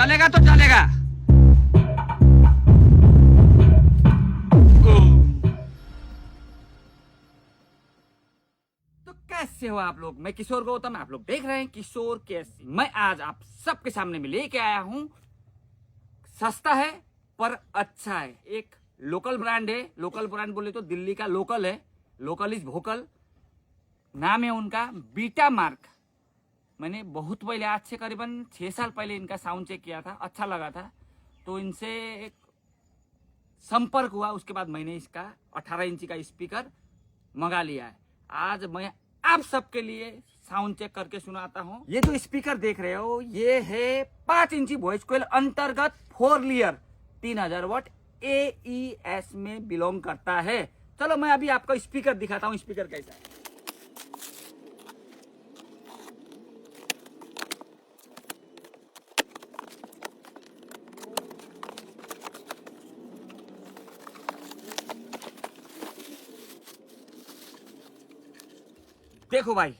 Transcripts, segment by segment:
चलेगा तो चलेगा। तो कैसे हो आप लोग? मैं किशोर गौतम, आप लोग देख रहे हैं किशोर कैसी। मैं आज आप सबके सामने में लेके आया हूं, सस्ता है पर अच्छा है। एक लोकल ब्रांड है। लोकल ब्रांड बोले तो दिल्ली का लोकल है। लोकल इज वोकल नाम है उनका, बीटा मार्क। मैंने बहुत पहले, आज से करीबन 6 साल पहले इनका साउंड चेक किया था, अच्छा लगा था, तो इनसे एक संपर्क हुआ। उसके बाद मैंने इसका 18 इंची का स्पीकर मंगा लिया है। आज मैं आप सबके लिए साउंड चेक करके सुनाता हूँ। ये जो स्पीकर देख रहे हो, ये है 5 इंची वॉइस कोयल अंतर्गत 4 लेयर 3000 वाट AES में बिलोंग करता है। चलो मैं अभी आपको स्पीकर दिखाता हूँ, स्पीकर कैसा है। देखो भाई,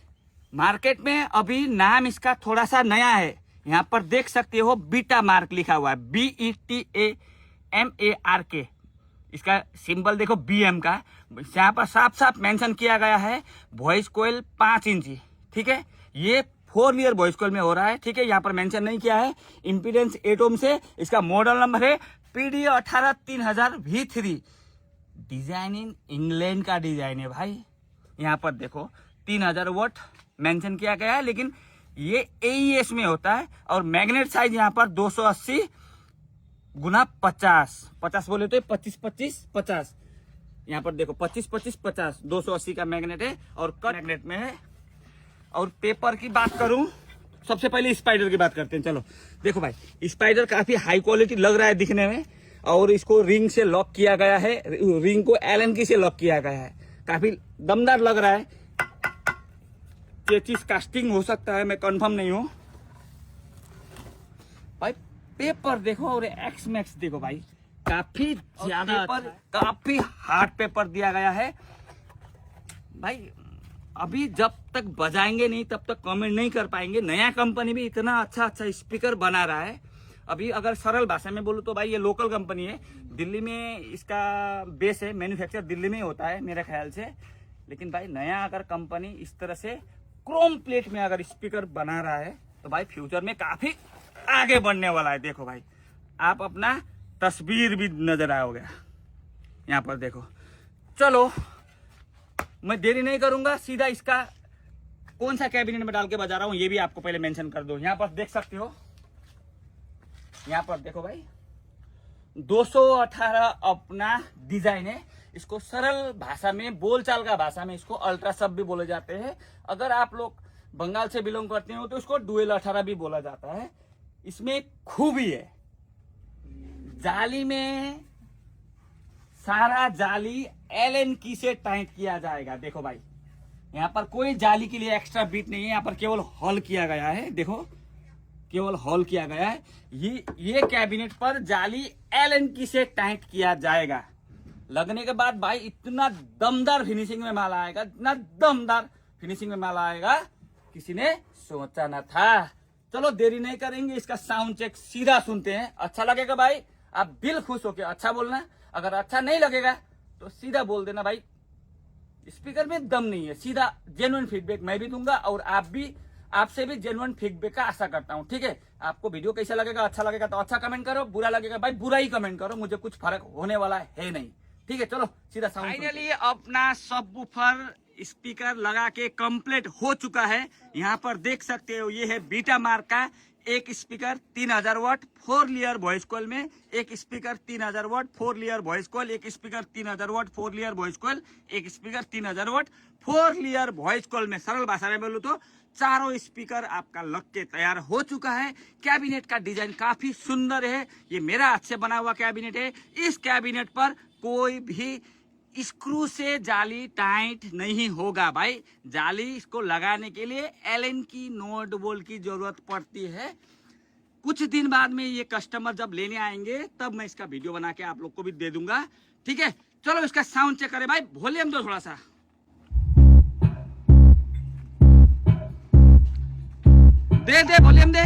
मार्केट में अभी नाम इसका थोड़ा सा नया है। यहाँ पर देख सकते हो बीटा मार्क लिखा हुआ है, BETAMARK। इसका सिंबल देखो BM का। यहाँ पर साफ साफ मेंशन किया गया है वॉइस कोयल 5 इंची। ठीक है, ये 4 लेयर वॉइस कोयल में हो रहा है। ठीक है, यहाँ पर मेंशन नहीं किया है। इम्पीडेंस 8 ओम से। इसका मॉडल नंबर है PD18 3000 V3। Design in England का डिजाइन है भाई। यहाँ पर देखो 3000 वाट मेंशन किया गया है, लेकिन ये AES में होता है। और मैग्नेट साइज यहाँ पर 280 गुना 50 बोले तो 25-25-50। यहाँ पर देखो 25-25-50 280 का मैग्नेट है और कट मैग्नेट में है। और पेपर की बात करूं, सबसे पहले स्पाइडर की बात करते हैं। चलो देखो भाई, स्पाइडर काफी हाई क्वालिटी लग रहा है दिखने में। और इसको रिंग से लॉक किया गया है, रिंग को एलन की से लॉक किया गया है। काफी दमदार लग रहा है। चेचिस कास्टिंग हो सकता है, मैं कंफर्म नहीं हूं भाई। पेपर देखो और एक्स मैक्स देखो भाई, काफी ज्यादा पेपर, काफी हार्ड पेपर दिया गया है भाई। अभी जब तक बजाएंगे नहीं तब तक कमेंट नहीं कर पाएंगे। नया कंपनी भी इतना अच्छा अच्छा स्पीकर बना रहा है। अभी अगर सरल भाषा में बोलूं तो भाई ये लोकल कंपनी है। दिल्ली में इसका बेस है, मैन्युफैक्चर दिल्ली में ही होता है मेरे ख्याल से। लेकिन भाई नया अगर कंपनी इस तरह से क्रोम प्लेट में अगर स्पीकर बना रहा है तो भाई फ्यूचर में काफी आगे बढ़ने वाला है। देखो भाई, आप अपना तस्वीर भी नजर आओगे यहाँ पर देखो। चलो मैं देरी नहीं करूंगा, सीधा इसका कौन सा कैबिनेट में डाल के बजा रहा हूं ये भी आपको पहले मेंशन कर दो। यहाँ पर देख सकते हो, यहाँ पर देखो भाई 218 अपना डिजाइन है। इसको सरल भाषा में, बोलचाल का भाषा में इसको अल्ट्रा सब भी बोले जाते हैं। अगर आप लोग बंगाल से बिलोंग करते हो तो इसको डुएल 18 भी बोला जाता है। इसमें खूबी है, जाली में सारा जाली एलन की से टाइट किया जाएगा। देखो भाई, यहाँ पर कोई जाली के लिए एक्स्ट्रा बीट नहीं है। यहाँ पर केवल हॉल किया गया है। देखो, केवल हॉल किया गया है। ये कैबिनेट पर जाली एलन की से टाइट किया जाएगा। लगने के बाद भाई इतना दमदार फिनिशिंग में माल आएगा, इतना दमदार फिनिशिंग में माल आएगा, किसी ने सोचा ना था। चलो देरी नहीं करेंगे, इसका साउंड चेक सीधा सुनते हैं। अच्छा लगेगा भाई, आप दिल खुश होके अच्छा बोलना। अगर अच्छा नहीं लगेगा तो सीधा बोल देना भाई स्पीकर में दम नहीं है। सीधा जेन्युइन फीडबैक मैं भी दूंगा और आप भी, आपसे भी जेन्युइन फीडबैक का आशा करता हूं। ठीक है, आपको वीडियो कैसा लगेगा, अच्छा लगेगा तो अच्छा कमेंट करो, बुरा लगेगा भाई बुरा ही कमेंट करो, मुझे कुछ फर्क होने वाला है नहीं। ठीक है, चलो सीधा साउंड। फाइनली अपना सबवूफर स्पीकर लगा के कंप्लीट हो चुका है। यहाँ पर देख सकते हो, ये है बीटा मार्क का एक स्पीकर 3000 वाट 4 लेयर वॉइस कॉल में, एक स्पीकर 3000 वाट 4 लेयर वॉइस कॉल, एक स्पीकर 3000 वाट 4 लेयर वॉइस कॉल, एक स्पीकर 3000 वाट 4 लेयर वॉइस कॉल में। सरल भाषा में बोलूं तो चारों स्पीकर आपका लग के तैयार हो चुका है। कैबिनेट का डिजाइन काफी सुंदर है। ये मेरा हाथ से बना हुआ कैबिनेट है। इस कैबिनेट पर कोई भी स्क्रू से जाली टाइट नहीं होगा भाई। जाली इसको लगाने के लिए एलन की नोट बोल्ट की जरूरत पड़ती है। कुछ दिन बाद में ये कस्टमर जब लेने आएंगे तब मैं इसका वीडियो बना के आप लोग को भी दे दूंगा। ठीक है, चलो इसका साउंड चेक करें भाई। वॉल्यूम दो थोड़ा सा, दे वॉल्यूम दे।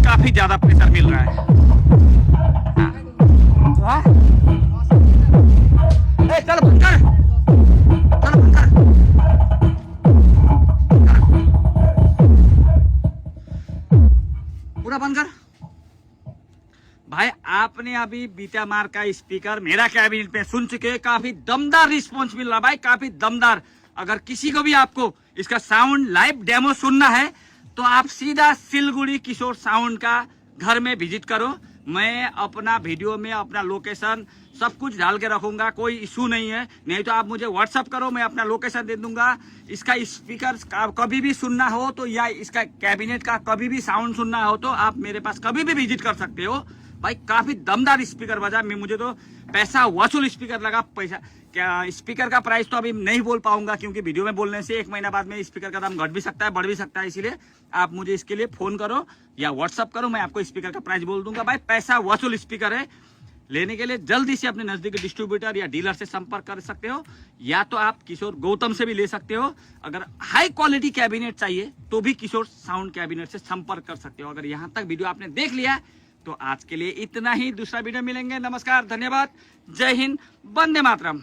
काफी ज्यादा प्रेशर मिल रहा है। हाँ? ए, चल बंद कर, चल बंद कर। पूरा बंद कर भाई। आपने अभी बीटा मार का स्पीकर मेरा कैबिनेट पे सुन चुके, काफी दमदार रिस्पॉन्स मिल रहा भाई, काफी दमदार। अगर किसी को भी आपको इसका साउंड लाइव डेमो सुनना है तो आप सीधा सिलगुड़ी किशोर साउंड का घर में विजिट करो। मैं अपना वीडियो में अपना लोकेशन सब कुछ डाल के रखूंगा, कोई इशू नहीं है। नहीं तो आप मुझे व्हाट्सअप करो, मैं अपना लोकेशन दे दूंगा। इसका स्पीकर कभी भी सुनना हो तो, या इसका कैबिनेट का कभी भी साउंड सुनना हो तो आप मेरे पास कभी भी विजिट कर सकते हो भाई। काफी दमदार स्पीकर बजा, मुझे तो पैसा वसूल स्पीकर लगा। पैसा क्या, स्पीकर का प्राइस तो अभी नहीं बोल पाऊंगा क्योंकि वीडियो में बोलने से 1 महीना बाद में स्पीकर का दाम घट भी सकता है, बढ़ भी सकता है। इसीलिए आप मुझे इसके लिए फोन करो या व्हाट्सअप करो, मैं आपको स्पीकर का प्राइस बोल दूंगा भाई। पैसा वसूल स्पीकर है। लेने के लिए जल्दी से अपने नजदीकी डिस्ट्रीब्यूटर या डीलर से संपर्क कर सकते हो, या तो आप किशोर गौतम से भी ले सकते हो। अगर हाई क्वालिटी कैबिनेट चाहिए तो भी किशोर साउंड कैबिनेट से संपर्क कर सकते हो। अगर यहाँ तक वीडियो आपने देख लिया तो आज के लिए इतना ही। दूसरा वीडियो मिलेंगे। नमस्कार, धन्यवाद, जय हिंद, वंदे मातरम।